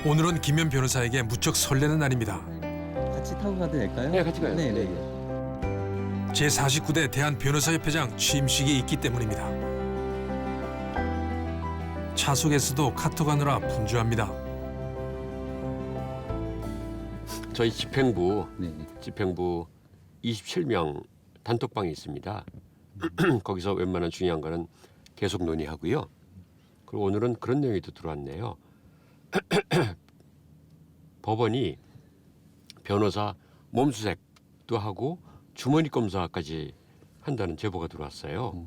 오늘은 김현 변호사에게 무척 설레는 날입니다. 같이 타고 가도 될까요? 네, 같이 가요. 네네. 제49대 대한변호사협회장 취임식이 있기 때문입니다. 차 속에서도 카톡하느라 분주합니다. 저희 집행부 네. 27명 단톡방이 있습니다. 거기서 웬만한 중요한 거는 계속 논의하고요. 그리고 오늘은 그런 내용이 또 들어왔네요. 법원이 변호사 몸수색도 하고 주머니 검사까지 한다는 제보가 들어왔어요.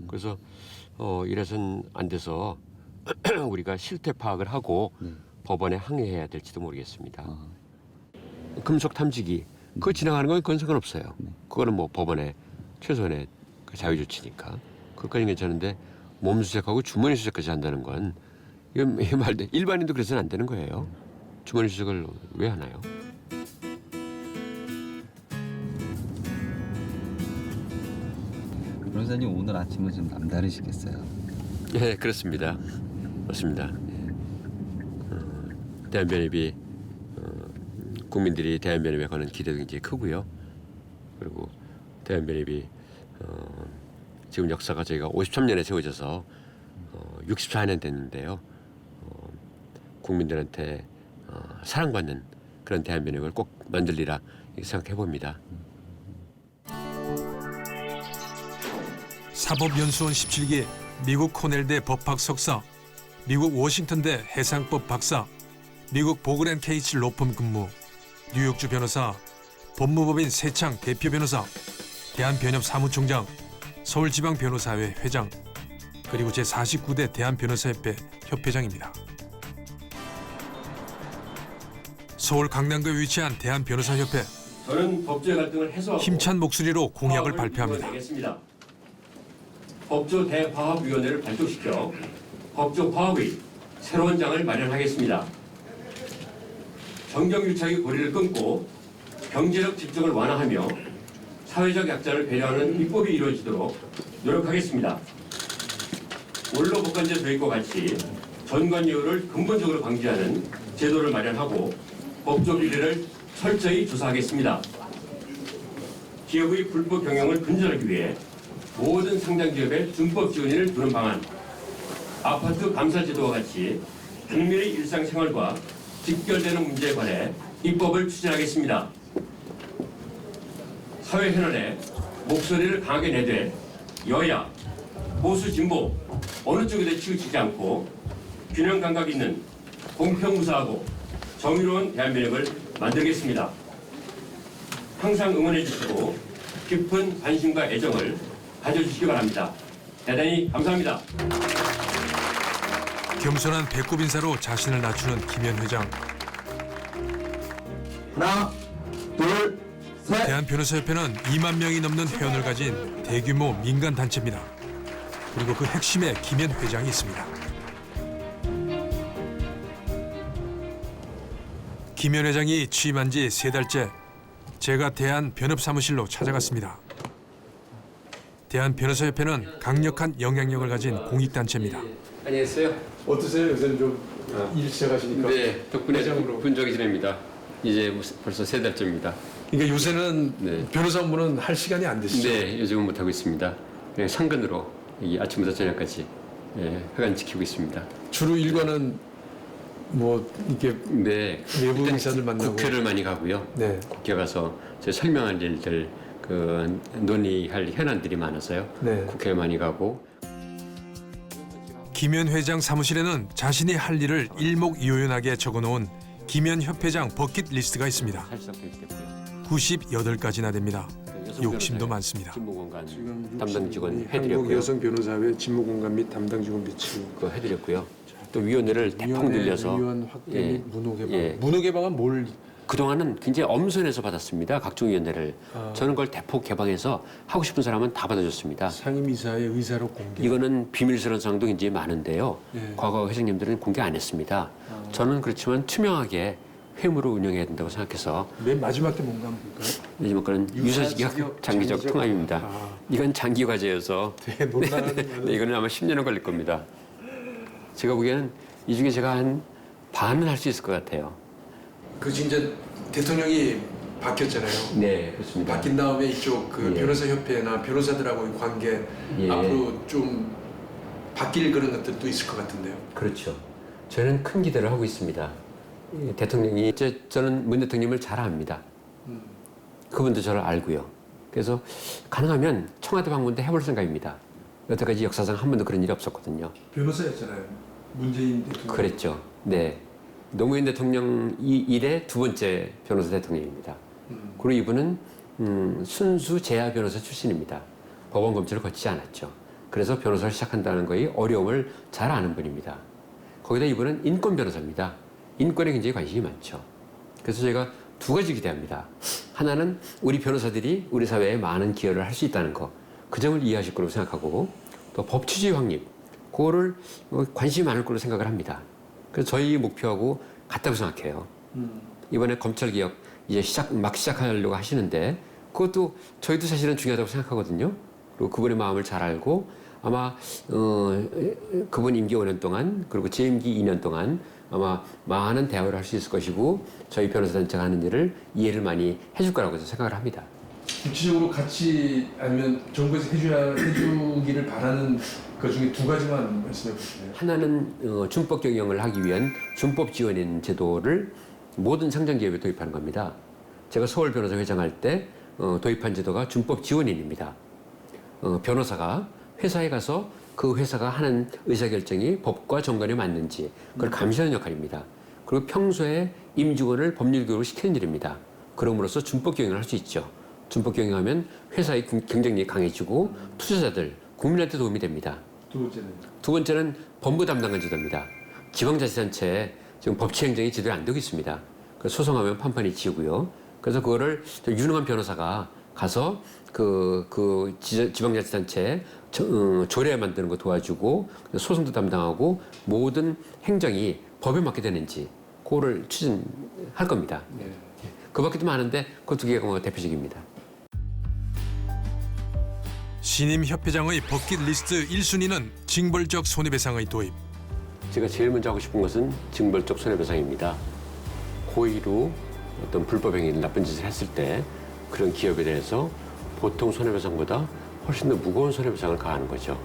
그래서 이래서는 안 돼서 우리가 실태 파악을 하고 법원에 항의해야 될지도 모르겠습니다. 금속 탐지기 그거 지나가는 건 그건 상관없어요. 그거는 뭐 법원의 최소한의 그 자유 조치니까 그것까지는 괜찮은데 몸수색하고 주머니 수색까지 한다는 건 이건 말도 일반인도 그래서는 안 되는 거예요. 주머니 수색을 왜 하나요? 변호사님 오늘 아침은 좀 남다르시겠어요? 네, 그렇습니다. 맞습니다. 대한변협이 국민들이 대한변협에 거는 기대도 굉장히 크고요. 그리고 대한변협이 지금 역사가 저희가 53년에 세워져서 64년 됐는데요. 국민들한테 사랑받는 그런 대한변협을 꼭 만들리라 이렇게 생각해 봅니다. 사법연수원 17기, 미국 코넬대 법학 석사, 미국 워싱턴대 해상법 박사, 미국 보글앤케이치 로펌 근무, 뉴욕주 변호사, 법무법인 세창 대표 변호사, 대한변협 사무총장, 서울지방변호사회 회장, 그리고 제49대 대한변호사협회 협회장입니다. 서울 강남구에 위치한 대한변호사협회, 저는 법조의 갈등을 해소하고 힘찬 목소리로 공약을 발표합니다. 이루어내겠습니다. 법조 대화합위원회를 발족시켜 법조 화합의 새로운 장을 마련하겠습니다. 정경유착의 고리를 끊고 경제적 집중을 완화하며 사회적 약자를 배려하는 입법이 이루어지도록 노력하겠습니다. 원로 법관제 도입과 같이 전관예우를 근본적으로 방지하는 제도를 마련하고 법조 비리를 철저히 조사하겠습니다. 기업의 불법 경영을 근절하기 위해 모든 상장 기업에 준법 지원인을 두는 방안, 아파트 감사 제도와 같이 국민의 일상생활과 직결되는 문제에 관해 입법을 추진하겠습니다. 사회 현안에 목소리를 강하게 내되 여야, 보수, 진보 어느 쪽에도 치우치지 않고 균형 감각 있는 공평무사하고 정의로운 대한변협을 만들겠습니다. 항상 응원해 주시고 깊은 관심과 애정을 가져주시기 바랍니다. 대단히 감사합니다. 겸손한 배꼽 인사로 자신을 낮추는 김현 회장. 하나, 둘, 셋. 대한변호사협회는 2만 명이 넘는 회원을 가진 대규모 민간 단체입니다. 그리고 그 핵심에 김현 회장이 있습니다. 김현 회장이 취임한 지 3달째 제가 대한변협사무실로 찾아갔습니다. 대한변호사협회는 강력한 영향력을 가진 공익단체입니다. 안녕하세요. 어떠세요? 요새는 좀 일 시작하시니까. 네, 덕분에 회장으로. 분적이 지냅니다. 이제 벌써 3달째입니다. 그러니까 요새는 네. 변호사 업무는 할 시간이 안 되시죠? 네, 요즘은 못하고 있습니다. 그냥 상근으로 이 아침부터 저녁까지 회관 지키고 있습니다. 주로 일과는 뭐 이렇게 네, 외부 일단 인사들 만나고. 국회를 많이 가고요. 네. 국회 가서 제 설명할 일들 그 논의할 현안들이 많아서요. 네. 국회 많이 가고. 김현 회장 사무실에는 자신이 할 일을 일목요연하게 적어놓은 김현 협회장 버킷리스트가 있습니다. 98가지나 됩니다. 욕심도 많습니다. 진보공간 지금 담당 직원 한국 해드렸고요. 여성 변호사회 진모공간 및 담당 직원 비치. 그거 해드렸고요. 또 위원회를 대폭 늘려서 위원 확대 예. 및 문호 개방. 예. 문호 개방은 뭘? 그동안은 굉장히 엄선해서 받았습니다. 각종 위원회를. 저는 그걸 대폭 개방해서 하고 싶은 사람은 다 받아줬습니다. 상임이사의 의사로 공개. 이거는 비밀스러운 사항도 굉장히 많은데요. 예. 과거 회장님들은 공개 안 했습니다. 저는 그렇지만 투명하게 회무로 운영해야 된다고 생각해서 맨 마지막 게 뭔가 한번 볼까요? 요즘 거는 유사시기학 유사시기학 장기적 장기적 통합입니다. 아. 이건 장기 과제여서 되게 논란하는 네, 이거는 아마 10년은 걸릴 겁니다. 제가 보기에는 이 중에 제가 한 반은 할 수 있을 것 같아요. 그 진짜 대통령이 바뀌었잖아요. 네, 그렇습니다. 바뀐 다음에 이쪽 그 예. 변호사 협회나 변호사들하고의 관계 예. 앞으로 좀 바뀔 그런 것들도 있을 것 같은데요. 그렇죠. 저는 큰 기대를 하고 있습니다. 대통령이 저는 문 대통령을 잘 압니다. 그분도 저를 알고요. 그래서 가능하면 청와대 방문도 해볼 생각입니다. 여태까지 역사상 한 번도 그런 일이 없었거든요. 변호사였잖아요. 문재인 대통령. 그랬죠. 네. 노무현 대통령 이래 두 번째 변호사 대통령입니다. 그리고 이분은 순수 재야 변호사 출신입니다. 법원 검찰을 거치지 않았죠. 그래서 변호사를 시작한다는 거의 어려움을 잘 아는 분입니다. 거기다 이분은 인권 변호사입니다. 인권에 굉장히 관심이 많죠. 그래서 저희가 두 가지 기대합니다. 하나는 우리 변호사들이 우리 사회에 많은 기여를 할 수 있다는 거, 그 점을 이해하실 거라고 생각하고, 또 법 취지 확립, 그거를 관심이 많을 거로 생각을 합니다. 그래서 저희 목표하고 같다고 생각해요. 이번에 검찰 개혁 이제 막 시작하려고 하시는데, 그것도 저희도 사실은 중요하다고 생각하거든요. 그리고 그분의 마음을 잘 알고 아마 그분 임기 5년 동안 그리고 제 임기 2년 동안 아마 많은 대화를 할 수 있을 것이고 저희 변호사 단체가 하는 일을 이해를 많이 해줄 거라고 생각을 합니다. 구체적으로 같이 아니면 정부에서 해주기를 바라는 그 중에 두 가지만 말씀해 주실래요? 하나는 준법 경영을 하기 위한 준법 지원인 제도를 모든 상장 기업에 도입하는 겁니다. 제가 서울 변호사 회장할 때 도입한 제도가 준법 지원인입니다. 변호사가 회사에 가서 그 회사가 하는 의사결정이 법과 정관에 맞는지 그걸 감시하는 역할입니다. 그리고 평소에 임직원을 법률교육을 시키는 일입니다. 그럼으로써 준법 경영을 할 수 있죠. 준법 경영하면 회사의 경쟁력이 강해지고 투자자들, 국민한테 도움이 됩니다. 두 번째는 두 번째는 법무 담당관 제도입니다. 지방자치단체에 지금 법치행정이 제대로 안 되고 있습니다. 그래서 소송하면 판판이 치고요. 그래서 그거를 유능한 변호사가 가서 지방자치단체에 조례 만드는 거 도와주고 소송도 담당하고 모든 행정이 법에 맞게 되는지 그거를 추진할 겁니다. 네. 그 밖에도 많은데 그 두 개가 대표적입니다. 신임 협회장의 버킷리스트 1순위는 징벌적 손해배상의 도입. 제가 제일 먼저 하고 싶은 것은 징벌적 손해배상입니다. 고의로 어떤 불법 행위, 나쁜 짓을 했을 때 그런 기업에 대해서 보통 손해배상보다 훨씬 더 무거운 손해배상을 가하는 거죠.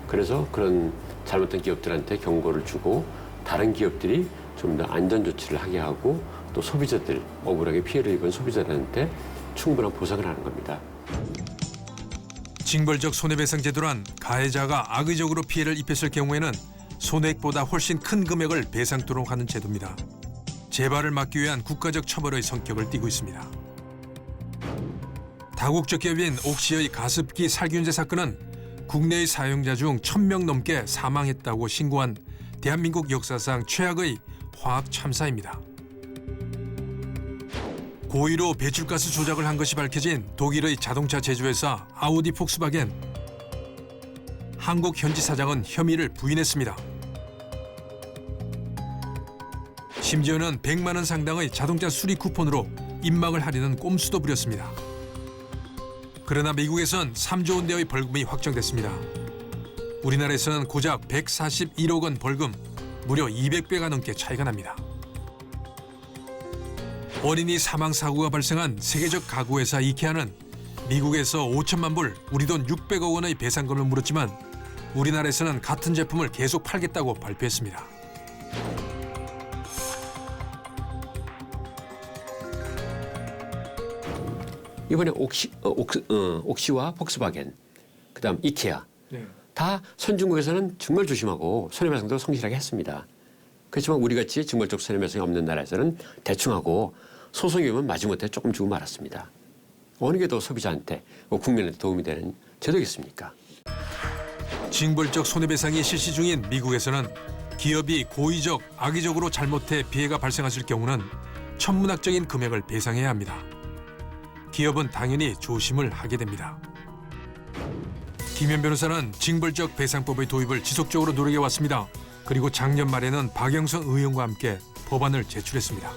그래서 그런 잘못된 기업들한테 경고를 주고 다른 기업들이 좀 더 안전 조치를 하게 하고 또 소비자들, 억울하게 피해를 입은 소비자들한테 충분한 보상을 하는 겁니다. 징벌적 손해배상 제도란 가해자가 악의적으로 피해를 입혔을 경우에는 손해액보다 훨씬 큰 금액을 배상토록 하는 제도입니다. 재발을 막기 위한 국가적 처벌의 성격을 띠고 있습니다. 다국적 기업인 옥시의 가습기 살균제 사건은 국내의 사용자 중 1,000명 넘게 사망했다고 신고한 대한민국 역사상 최악의 화학 참사입니다. 고의로 배출가스 조작을 한 것이 밝혀진 독일의 자동차 제조회사 아우디 폭스바겐. 한국 현지 사장은 혐의를 부인했습니다. 심지어는 100만 원 상당의 자동차 수리 쿠폰으로 입막을 하려는 꼼수도 부렸습니다. 그러나 미국에선 3조 원대의 벌금이 확정됐습니다. 우리나라에서는 고작 141억 원 벌금, 무려 200배가 넘게 차이가 납니다. 어린이 사망 사고가 발생한 세계적 가구 회사 이케아는 미국에서 5천만 불, 우리 돈 600억 원의 배상금을 물었지만 우리나라에서는 같은 제품을 계속 팔겠다고 발표했습니다. 이번에 옥시와 폭스바겐, 그다음 이케아 네. 다 선진국에서는 정말 조심하고 손해배상도 성실하게 했습니다. 그렇지만 우리같이 징벌적 손해배상이 없는 나라에서는 대충 하고 소송이 오면 마지못해 조금 주고 말았습니다. 어느 게 더 소비자한테, 국민한테 도움이 되는 제도겠습니까? 징벌적 손해배상이 실시 중인 미국에서는 기업이 고의적, 악의적으로 잘못해 피해가 발생했을 경우는 천문학적인 금액을 배상해야 합니다. 기업은 당연히 조심을 하게 됩니다. 김현 변호사는 징벌적 배상법의 도입을 지속적으로 노력해왔습니다. 그리고 작년 말에는 박영선 의원과 함께 법안을 제출했습니다.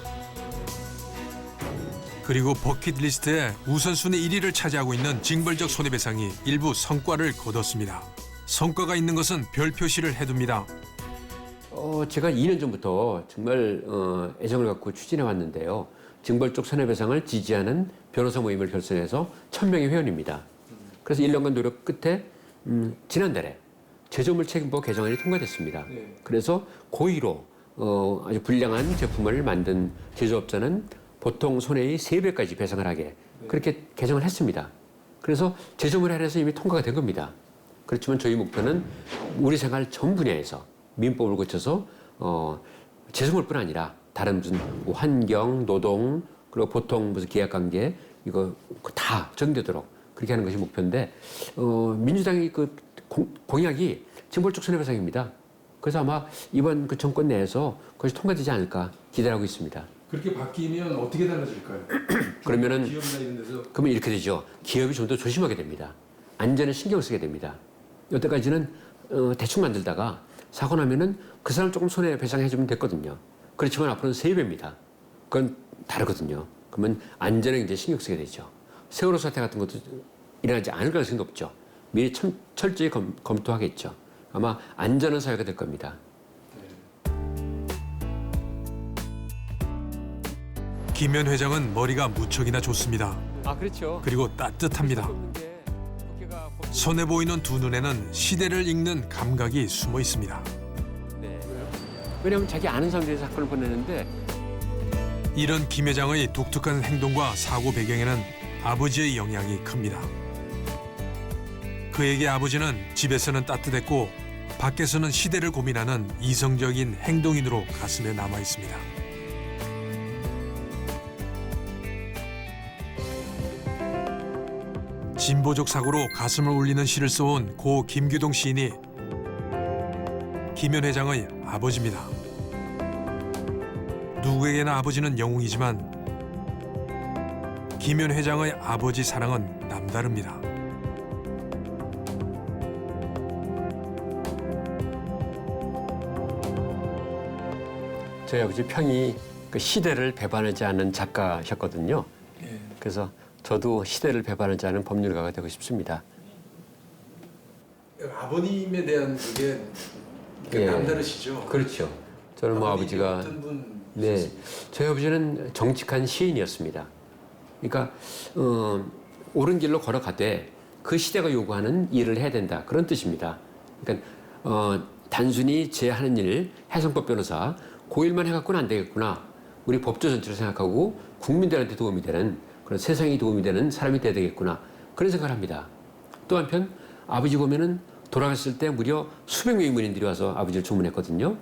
그리고 버킷리스트에 우선순위 1위를 차지하고 있는 징벌적 손해배상이 일부 성과를 거뒀습니다. 성과가 있는 것은 별 표시를 해둡니다. 제가 2년 전부터 정말 애정을 갖고 추진해 왔는데요. 징벌적 손해배상을 지지하는 변호사 모임을 결성해서 1,000명의 회원입니다. 그래서 1년간 노력 끝에 지난달에 제조물 책임보호 개정안이 통과됐습니다. 네. 그래서 고의로 아주 불량한 제품을 만든 제조업자는 보통 손해의 3배까지 배상을 하게 그렇게 개정을 했습니다. 그래서 제조물에 한해서 이미 통과가 된 겁니다. 그렇지만 저희 목표는 우리 생활 전 분야에서 민법을 거쳐서 제조물뿐 아니라 다른 무슨 뭐 환경, 노동, 그리고 보통 무슨 계약관계 이거 다 적용되도록 그렇게 하는 것이 목표인데 민주당이 그 공약이 징벌적 손해배상입니다. 그래서 아마 이번 그 정권 내에서 그것이 통과되지 않을까 기대하고 있습니다. 그렇게 바뀌면 어떻게 달라질까요? 그러면은 기업이나 이런 데서 그러면 이렇게 되죠. 기업이 좀 더 조심하게 됩니다. 안전에 신경을 쓰게 됩니다. 여태까지는 대충 만들다가 사고 나면은 그 사람 조금 손해배상해주면 됐거든요. 그렇지만 앞으로는 3배입니다. 그건 다르거든요. 그러면 안전에 이제 신경 쓰게 되죠. 세월호 사태 같은 것도 일어나지 않을 가능성이 높죠. 미리 철저히 검토하겠죠. 아마 안전한 사회가 될 겁니다. 김현 회장은 머리가 무척이나 좋습니다. 아 그렇죠. 그리고 따뜻합니다. 손해 보이는 두 눈에는 시대를 읽는 감각이 숨어 있습니다. 네. 왜냐하면 자기 아는 사람들이 사건을 보내는데 이런 김 회장의 독특한 행동과 사고 배경에는 아버지의 영향이 큽니다. 그에게 아버지는 집에서는 따뜻했고 밖에서는 시대를 고민하는 이성적인 행동인으로 가슴에 남아 있습니다. 진보적 사고로 가슴을 울리는 시를 써온 고 김규동 시인이 김현 회장의 아버지입니다. 누구에게나 아버지는 영웅이지만 김현 회장의 아버지 사랑은 남다릅니다. 저희 아버지 평이 그 시대를 배반하지 않은 작가셨거든요. 예. 그래서 저도 시대를 배반하지 않은 법률가가 되고 싶습니다. 아버님에 대한 그게 예. 남다르시죠. 그렇죠. 저는 뭐 아버님이 아버지가 어떤 분 네, 저희 아버지는 정직한 시인이었습니다. 그러니까 옳은 길로 걸어가되 그 시대가 요구하는 일을 해야 된다 그런 뜻입니다. 그러니까 단순히 제 하는 일 해성법 변호사 그 일만 해갖고는 안 되겠구나. 우리 법조 전체를 생각하고 국민들한테 도움이 되는 그런 세상에 도움이 되는 사람이 돼야 되겠구나 그런 생각을 합니다. 또 한편 아버지 보면은 돌아갔을 때 무려 수백 명의 문인들이 와서 아버지를 조문했거든요.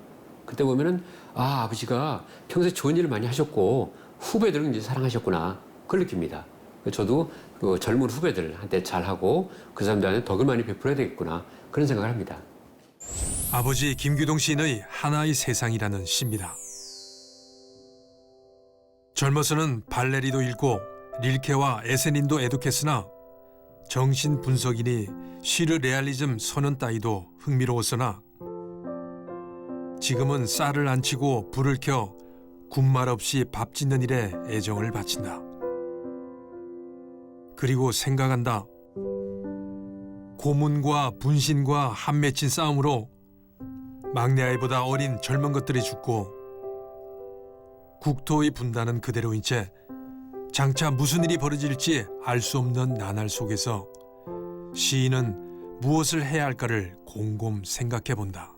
그때 보면은 아 아버지가 평소에 좋은 일을 많이 하셨고 후배들을 이제 사랑하셨구나 그걸 느낍니다. 저도 그 젊은 후배들한테 잘하고 그 사람들한테 덕을 많이 베풀어야 되겠구나 그런 생각을 합니다. 아버지 김규동 시인의 하나의 세상이라는 시입니다. 젊어서는 발레리도 읽고 릴케와 에세닌도 애독했으나 정신 분석이니 시르 레알리즘 선언 따위도 흥미로웠으나 지금은 쌀을 안 치고 불을 켜 군말 없이 밥 짓는 일에 애정을 바친다. 그리고 생각한다. 고문과 분신과 한 맺힌 싸움으로 막내 아이보다 어린 젊은 것들이 죽고 국토의 분단은 그대로인 채 장차 무슨 일이 벌어질지 알 수 없는 나날 속에서 시인은 무엇을 해야 할까를 곰곰 생각해 본다.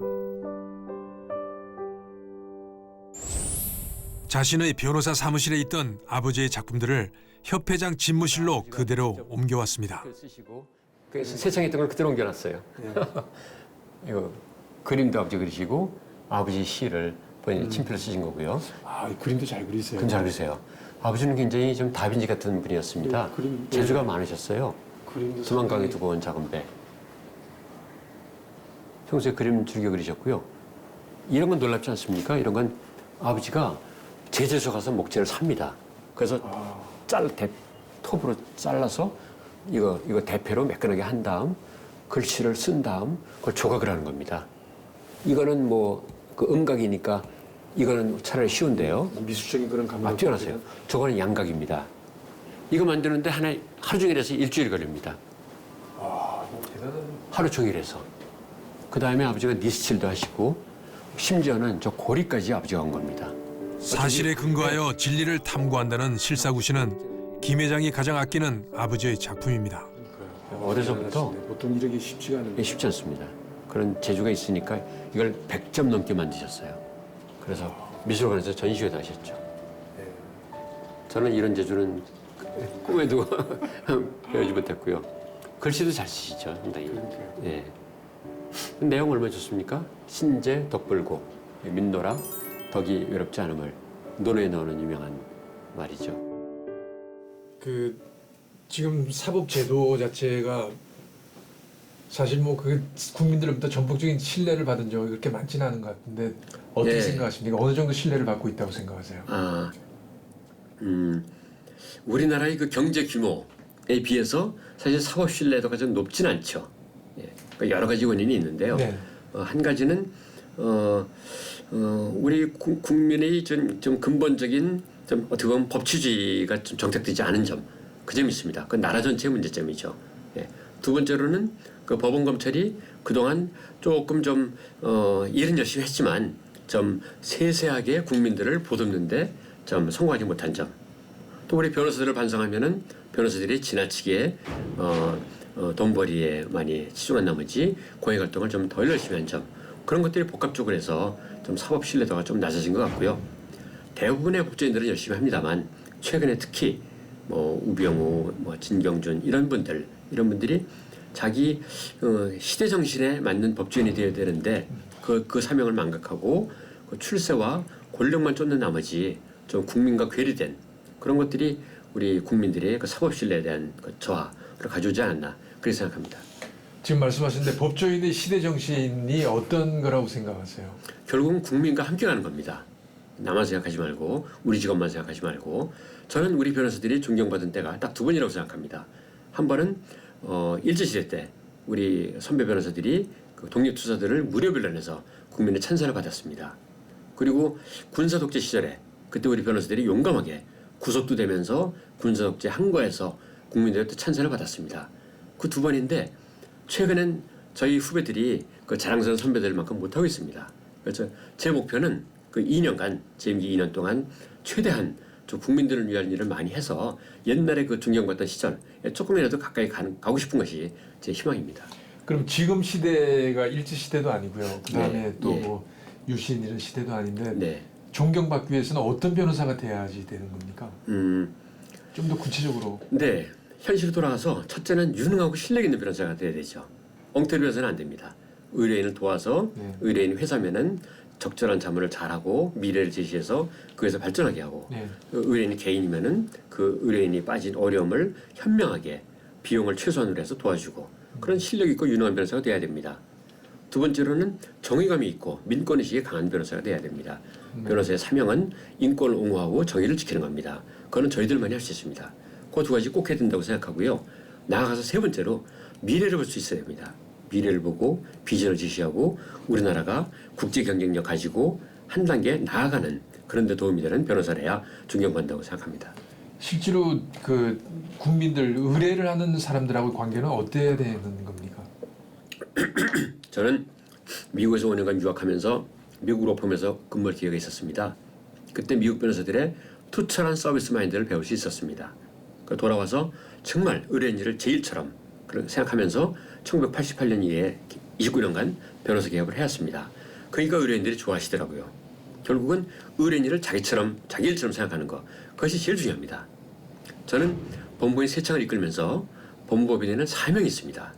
자신의 변호사 사무실에 있던 아버지의 작품들을 협회장 집무실로 그대로 옮겨왔습니다. 쓰시고 그래서 세상에 있던 걸 그대로 옮겨놨어요. 이거 그림도 아버지 그리시고 아버지 시를 본인 친필로 쓰신 거고요. 아, 이 그림도 잘 그리세요. 그림 잘 그리세요. 아버지는 굉장히 좀 다빈치 같은 분이었습니다. 네, 그림, 재주가 많으셨어요. 그림도 두만강에 두고 온 작은 배. 평소에 그림 즐겨 그리셨고요. 이런 건 놀랍지 않습니까? 이런 건 아버지가 제재소 가서 목재를 삽니다. 그래서 톱으로 잘라서 이거 대패로 매끈하게 한 다음 글씨를 쓴 다음 그걸 조각을 하는 겁니다. 이거는 뭐 그 음각이니까 이거는 차라리 쉬운데요. 미술적인 그런 감각. 뛰어나세요. 저거는 양각입니다. 이거 만드는데 하루 종일 해서 일주일 걸립니다. 아, 대단한. 하루 종일 해서. 그 다음에 아버지가 니스칠도 하시고 심지어는 저 고리까지 아버지가 한 겁니다. 사실에 근거하여 진리를 탐구한다는 실사구 시는 김 회장이 가장 아끼는 아버지의 작품입니다. 어려서부터 보통 이렇게 쉽지가 않은데. 쉽지 않습니다. 그런 재주가 있으니까 이걸 100점 넘게 만드셨어요. 그래서 미술관에서 전시회도 하셨죠. 저는 이런 재주는 꿈에도 배우지 못했고요. 글씨도 잘 쓰시죠, 상당히. 예. 내용 얼마나 좋습니까? 신재 덕불고, 민노라 덕이 외롭지 않음을 논어에 나오는 유명한 말이죠. 그 지금 사법 제도 자체가 사실 뭐 그 국민들로부터 전폭적인 신뢰를 받은 적이 그렇게 많지는 않은 것 같은데 어떻게 네. 생각하십니까? 어느 정도 신뢰를 받고 있다고 생각하세요? 우리나라의 그 경제 규모에 비해서 사실 사법 신뢰도가 좀 높진 않죠. 예. 그러니까 여러 가지 원인이 있는데요. 네. 한 가지는 우리 국민의 좀 근본적인 좀 어떻게 보면 법치주의가 좀 정착되지 않은 점, 그 점이 있습니다. 그 나라 전체의 문제점이죠. 예. 두 번째로는 그 법원 검찰이 그동안 조금 좀 일은 열심히 했지만 좀 세세하게 국민들을 보듬는데 좀 성공하지 못한 점. 또 우리 변호사들을 반성하면은 변호사들이 지나치게 돈벌이에 많이 치중한 나머지 공익 활동을 좀 덜 열심히 한 점. 그런 것들이 복합적으로 해서 좀 사법 신뢰도가 좀 낮아진 것 같고요. 대부분의 법조인들은 열심히 합니다만 최근에 특히 뭐 우병우, 뭐 진경준 이런 분들이 자기 시대 정신에 맞는 법조인이 되어야 되는데 그 사명을 망각하고 그 출세와 권력만 쫓는 나머지 좀 국민과 괴리된 그런 것들이 우리 국민들의 그 사법 신뢰에 대한 그 저하를 가져오지 않았나 그렇게 생각합니다. 지금 말씀하셨는데 법조인의 시대 정신이 어떤 거라고 생각하세요? 결국은 국민과 함께 가는 겁니다. 나만 생각하지 말고 우리 직업만 생각하지 말고 저는 우리 변호사들이 존경받은 때가 딱 두 번이라고 생각합니다. 한 번은 일제시대 때 우리 선배 변호사들이 그 독립투사들을 무료 변론해서 국민의 찬사를 받았습니다. 그리고 군사독재 시절에 그때 우리 변호사들이 용감하게 구속도 되면서 군사독재 항거에서 국민들의 찬사를 받았습니다. 그 두 번인데 최근엔 저희 후배들이 그 자랑스러운 선배들만큼 못하고 있습니다. 그래서 제 목표는 그 2년간, 제 임기 2년 동안 최대한 좀 국민들을 위한 일을 많이 해서 옛날에 그 존경받던 시절에 조금이라도 가까이 가고 싶은 것이 제 희망입니다. 그럼 지금 시대가 일제 시대도 아니고요. 그다음에 네, 또 예. 뭐 유신 이런 시대도 아닌데 네. 존경받기 위해서는 어떤 변호사가 돼야지 되는 겁니까? 좀 더 구체적으로. 네. 현실로 돌아가서 첫째는 유능하고 실력 있는 변호사가 돼야 되죠. 엉터리 변호사는 안 됩니다. 의뢰인을 도와서 네. 의뢰인 회사면은 적절한 자문을 잘하고 미래를 제시해서 그에서 발전하게 하고 네. 의뢰인이 개인이면은 그 의뢰인이 빠진 어려움을 현명하게 비용을 최소한으로 해서 도와주고 그런 실력 있고 유능한 변호사가 돼야 됩니다. 두 번째로는 정의감이 있고 민권의식이 강한 변호사가 돼야 됩니다. 변호사의 사명은 인권을 옹호하고 정의를 지키는 겁니다. 그거는 저희들만이 할 수 있습니다. 그 두 가지 꼭 해야 된다고 생각하고요. 나아가서 세 번째로 미래를 볼 수 있어야 됩니다. 미래를 보고 비전을 제시하고 우리나라가 국제 경쟁력 가지고 한 단계 나아가는 그런 데 도움이 되는 변호사래야 존경받는다고 생각합니다. 실제로 그 국민들 의뢰를 하는 사람들하고의 관계는 어때야 되는 겁니까? 저는 미국에서 5년간 유학하면서 미국 로펌에서 근무할 기회가 있었습니다. 그때 미국 변호사들의 투철한 서비스 마인드를 배울 수 있었습니다. 돌아와서 정말 의뢰인 일을 제 일처럼 생각하면서 1988년 이후에 29년간 변호사 개업을 해왔습니다. 그러니까 의뢰인들이 좋아하시더라고요. 결국은 의뢰인 일을 자기 일처럼 생각하는 것, 그것이 제일 중요합니다. 저는 법무부인 세창을 이끌면서 법무법인에는 사명이 있습니다.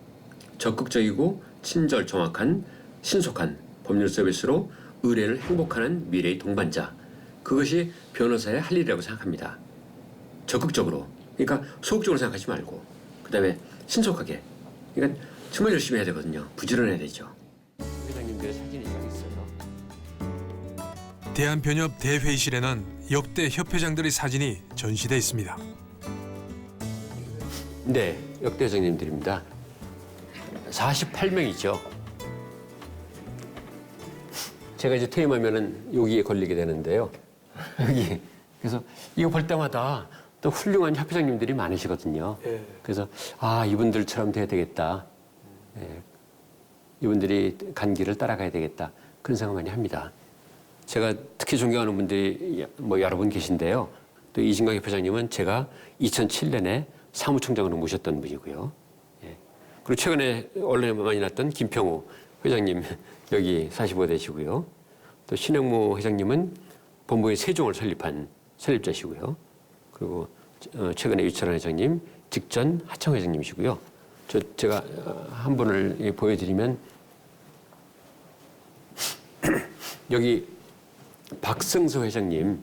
적극적이고 친절 정확한 신속한 법률 서비스로 의뢰인을 행복하는 미래의 동반자, 그것이 변호사의 할 일이라고 생각합니다. 적극적으로, 그러니까 소극적으로 생각하지 말고 그 다음에 신속하게, 그러니까 정말 열심히 해야 되거든요. 부지런해야 되죠. 회장님들의 사진이 여기 있어요. 대한변협 대회의실에는 역대 협회장들의 사진이 전시돼 있습니다. 네, 역대 회장님들입니다. 48명이죠. 제가 이제 퇴임하면은 여기에 걸리게 되는데요. 여기. 그래서 이거 볼 때마다 또 훌륭한 협회장님들이 많으시거든요. 예. 그래서 이분들처럼 돼야 되겠다. 예. 이분들이 간 길을 따라가야 되겠다. 그런 생각 많이 합니다. 제가 특히 존경하는 분들이 뭐 여러 분 계신데요. 또 이진강 협회장님은 제가 2007년에 사무총장으로 모셨던 분이고요. 예. 그리고 최근에 언론에 많이 났던 김평우 회장님 여기 45대시고요. 또 신영무 회장님은 본부의 세종을 설립한 설립자시고요. 그리고 최근에 유철환 회장님 직전 하청 회장님이시고요. 제가 한 분을 보여드리면 여기 박승서 회장님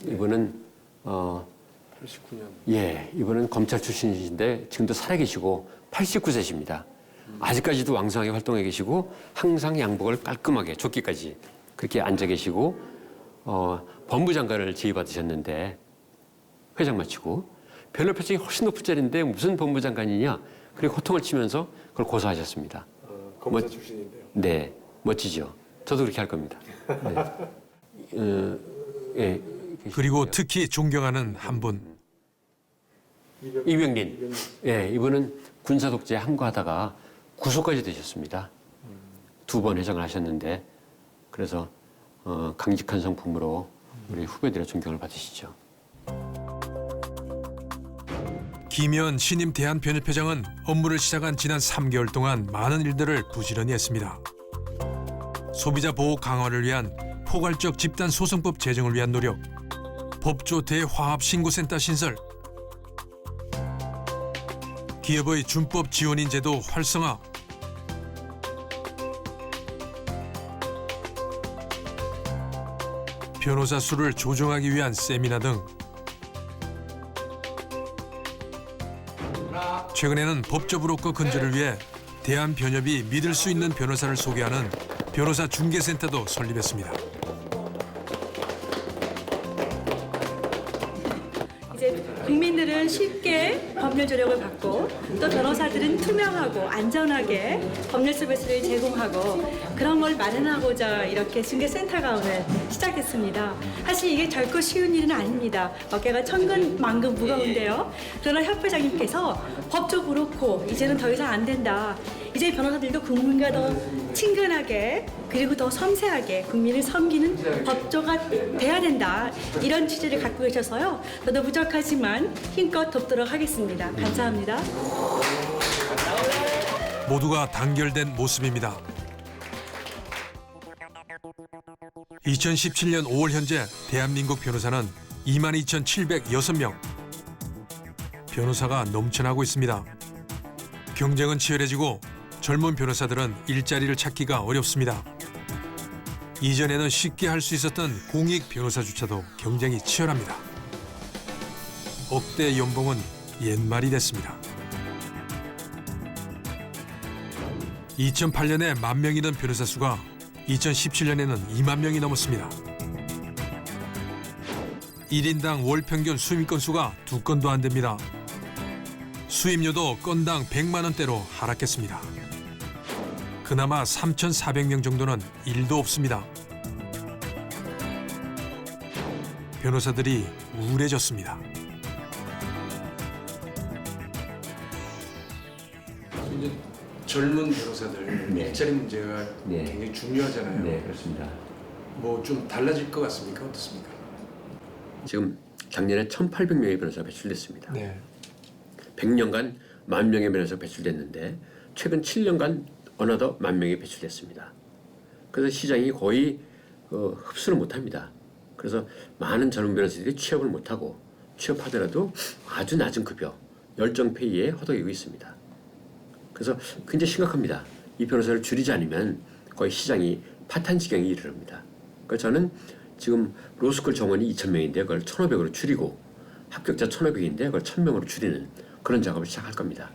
이분은 89년. 예, 이분은 검찰 출신이신데 지금도 살아계시고 89세십니다. 아직까지도 왕성하게 활동해 계시고 항상 양복을 깔끔하게 조끼까지 그렇게 앉아 계시고 법무장관을 지휘받으셨는데 회장 마치고 변호표증이 훨씬 높을 자리인데 무슨 법무장관이냐 그리고 호통을 치면서 그걸 고소하셨습니다. 검사 출신인데요. 네, 멋지죠. 저도 그렇게 할 겁니다. 네. 예, 그리고 특히 존경하는 한 분. 이병린. 예, 이분은 군사 독재 함구하다가 구속까지 되셨습니다. 2번 회장을 하셨는데 그래서 강직한 성품으로 우리 후배들의 존경을 받으시죠. 김현 신임 대한변협회장은 업무를 시작한 지난 3개월 동안 많은 일들을 부지런히 했습니다. 소비자 보호 강화를 위한 포괄적 집단 소송법 제정을 위한 노력, 법조 대화합 신고센터 신설, 기업의 준법 지원인 제도 활성화, 변호사 수를 조정하기 위한 세미나 등 최근에는 법조 브로커 근절을 위해 대한변협이 믿을 수 있는 변호사를 소개하는 변호사 중개센터도 설립했습니다. 이제 국민들은 쉽게 법률 조력을 받고 또 변호사들은 투명하고 안전하게 법률 서비스를 제공하고 그런 걸 마련하고자 이렇게 중개센터가 오늘 시작했습니다. 사실 이게 결코 쉬운 일은 아닙니다. 어깨가 천근만근 무거운데요. 그러나 협회장님께서 법조 브로커 이제는 더 이상 안 된다. 이제 변호사들도 국민과 더 친근하게 그리고 더 섬세하게 국민을 섬기는 법조가 돼야 된다. 이런 취지를 갖고 계셔서요. 저도 부족하지만 힘껏 돕도록 하겠습니다. 감사합니다. 모두가 단결된 모습입니다. 2017년 5월 현재 대한민국 변호사는 22,706명. 변호사가 넘쳐나고 있습니다. 경쟁은 치열해지고 젊은 변호사들은 일자리를 찾기가 어렵습니다. 이전에는 쉽게 할 수 있었던 공익 변호사조차도 경쟁이 치열합니다. 억대 연봉은 옛말이 됐습니다. 2008년에 10,000명이던 변호사 수가 2017년에는 20,000명이 넘었습니다. 1인당 월 평균 수임 건수가 2건도 안 됩니다. 수임료도 건당 100만 원대로 하락했습니다. 그나마 3,400명 정도는 일도 없습니다. 변호사들이 우울해졌습니다. 이제 젊은 변호사들 네. 일자리 문제가 네. 굉장히 중요하잖아요. 네, 그렇습니다. 뭐 좀 달라질 것 같습니까? 어떻습니까? 지금 작년에 1,800명의 변호사가 배출됐습니다. 네. 100년간 10,000명의 변호사가 배출됐는데 최근 7년간 어느덧 10,000명이 배출됐습니다. 그래서 시장이 거의 흡수를 못합니다. 그래서 많은 젊은 변호사들이 취업을 못하고 취업하더라도 아주 낮은 급여, 열정 페이에 허덕이고 있습니다. 그래서 굉장히 심각합니다. 이 변호사를 줄이지 않으면 거의 시장이 파탄 지경에 이르릅니다. 그래서 저는 지금 로스쿨 정원이 2,000명인데 그걸 1,500으로 줄이고 합격자 1,500인데 그걸 1,000명으로 줄이는 그런 작업을 시작할 겁니다.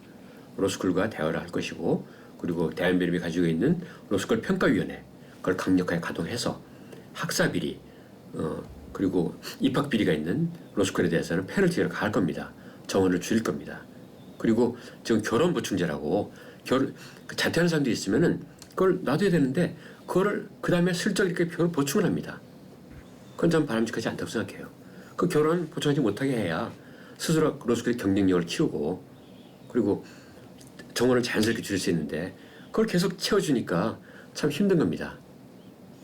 로스쿨과 대화를 할 것이고 그리고 대한변협이 가지고 있는 로스쿨 평가위원회 그걸 강력하게 가동해서 학사 비리 그리고 입학 비리가 있는 로스쿨에 대해서는 페널티를 가할 겁니다. 정원을 줄일 겁니다. 그리고 지금 결혼 보충제라고 자퇴하는 사람들이 있으면은 그걸 놔둬야 되는데 그거를 그 다음에 슬쩍 이렇게 보충을 합니다. 그건 좀 바람직하지 않다고 생각해요. 그 결혼 보충하지 못하게 해야 스스로 로스쿨의 경쟁력을 키우고 그리고 정원을 자연스럽게 줄일 수 있는데 그걸 계속 채워주니까 참 힘든 겁니다.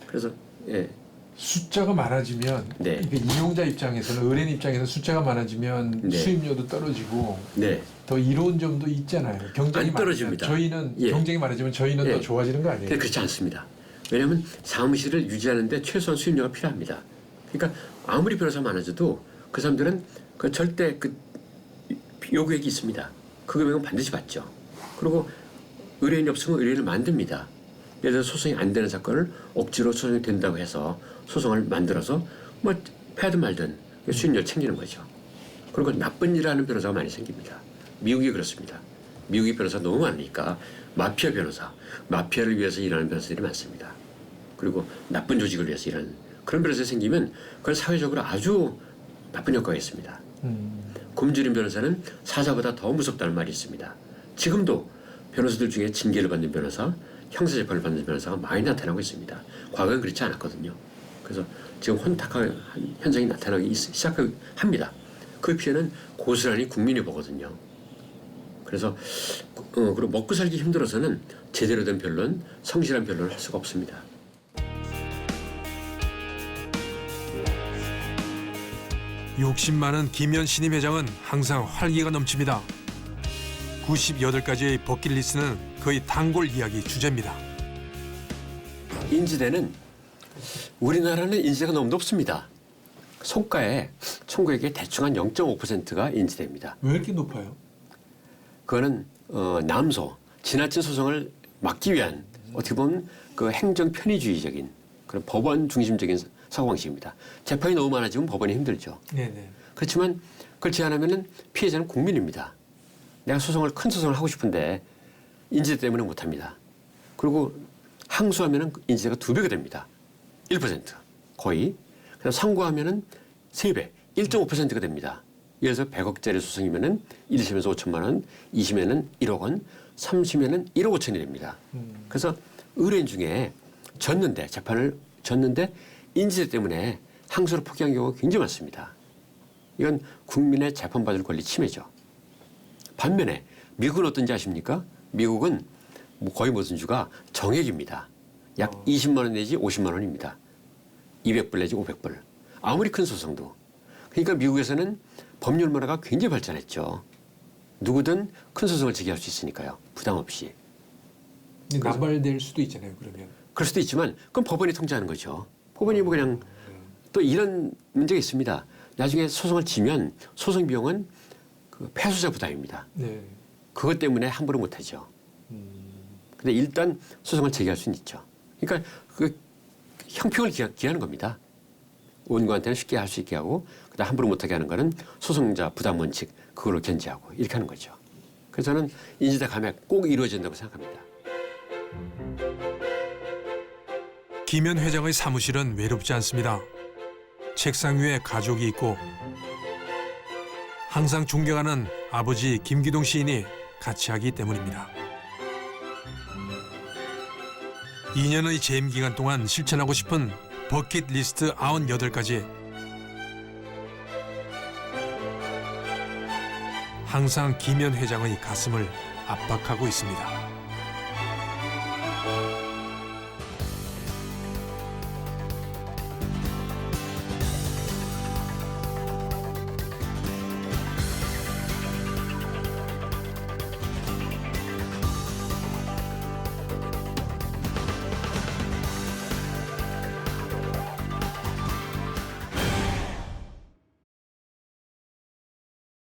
그래서 예. 숫자가 많아지면 네. 이게 이용자 입장에서는 의뢰인 입장에서는 숫자가 많아지면 네. 수입료도 떨어지고 네. 더 이로운 점도 있잖아요. 경쟁이 안 떨어집니다. 많아지면 저희는 예. 경쟁이 많아지면 저희는 예. 더 좋아지는 거 아니에요? 근데 그렇지 않습니다. 왜냐하면 사무실을 유지하는데 최소한 수입료가 필요합니다. 그러니까 아무리 변호사 많아져도 그 사람들은 그 절대 그 요구액이 있습니다. 그 금액은 반드시 받죠. 그리고 의뢰인이 없으면 의뢰인을 만듭니다. 예를 들어 소송이 안 되는 사건을 억지로 소송이 된다고 해서 소송을 만들어서 뭐 패든 말든 수입료를 챙기는 거죠. 그리고 나쁜 일을 하는 변호사가 많이 생깁니다. 미국이 그렇습니다. 미국이 변호사 너무 많으니까 마피아 변호사, 마피아를 위해서 일하는 변호사들이 많습니다. 그리고 나쁜 조직을 위해서 일하는 그런 변호사가 생기면 그건 사회적으로 아주 나쁜 효과가 있습니다. 굶주린 변호사는 사자보다 더 무섭다는 말이 있습니다. 지금도 변호사들 중에 징계를 받는 변호사, 형사재판을 받는 변호사가 많이 나타나고 있습니다. 과거엔 그렇지 않았거든요. 그래서 지금 혼탁한 현상이 나타나기 시작합니다. 그 피해는 고스란히 국민이 보거든요. 그래서 그리고 먹고 살기 힘들어서는 제대로 된 변론, 성실한 변론을 할 수가 없습니다. 욕심 많은 김현 신임 회장은 항상 활기가 넘칩니다. 98가지의 버킷리스트는 거의 단골 이야기 주제입니다. 인지대는 우리나라는 인지대가 너무 높습니다. 송가에 총구액의 대충 한 0.5%가 인지대입니다. 왜 이렇게 높아요? 그거는 남소, 지나친 소송을 막기 위한 어떻게 보면 그 행정 편의주의적인 그런 법원 중심적인 사고방식입니다. 재판이 너무 많아지면 법원이 힘들죠. 네네. 그렇지만 그렇지 않으면 피해자는 국민입니다. 내가 큰 소송을 하고 싶은데 인지대 때문에 못합니다. 그리고 항소하면 인지대가 2배가 됩니다. 1% 거의. 그다음 상고하면 3배, 1.5%가 됩니다. 예를 들어서 100억짜리 소송이면 1심에서 5천만 원, 2심에는 1억 원, 3심에는 1억 5천이 됩니다. 그래서 의뢰인 중에 재판을 졌는데 인지대 때문에 항소를 포기한 경우가 굉장히 많습니다. 이건 국민의 재판받을 권리 침해죠. 반면에 미국은 어떤지 아십니까? 미국은 거의 모든 주가 정액입니다. 약 20만 원 내지 50만 원입니다. 200불 내지 500불. 아무리 큰 소송도. 그러니까 미국에서는 법률 문화가 굉장히 발전했죠. 누구든 큰 소송을 제기할 수 있으니까요. 부담 없이. 나발될 수도 있잖아요. 그러면. 그럴 수도 있지만 그건 법원이 통제하는 거죠. 법원이 뭐 그냥 또 이런 문제가 있습니다. 나중에 소송을 지면 소송 비용은 그 패소자 부담입니다. 네. 그것 때문에 함부로 못하죠. 근데 일단 소송을 제기할 수는 있죠. 그러니까 그 형평을 기하는 겁니다. 원고한테는 쉽게 할 수 있게 하고 그다음 함부로 못하게 하는 거는 소송자 부담 원칙 그걸로 견제하고 이렇게 하는 거죠. 그래서 저는 인지대 감액 꼭 이루어진다고 생각합니다. 김현 회장의 사무실은 외롭지 않습니다. 책상 위에 가족이 있고 항상 존경하는 아버지 김기동 시인이 같이 하기 때문입니다. 2년의 재임 기간 동안 실천하고 싶은 버킷리스트 98가지. 항상 김현 회장의 가슴을 압박하고 있습니다.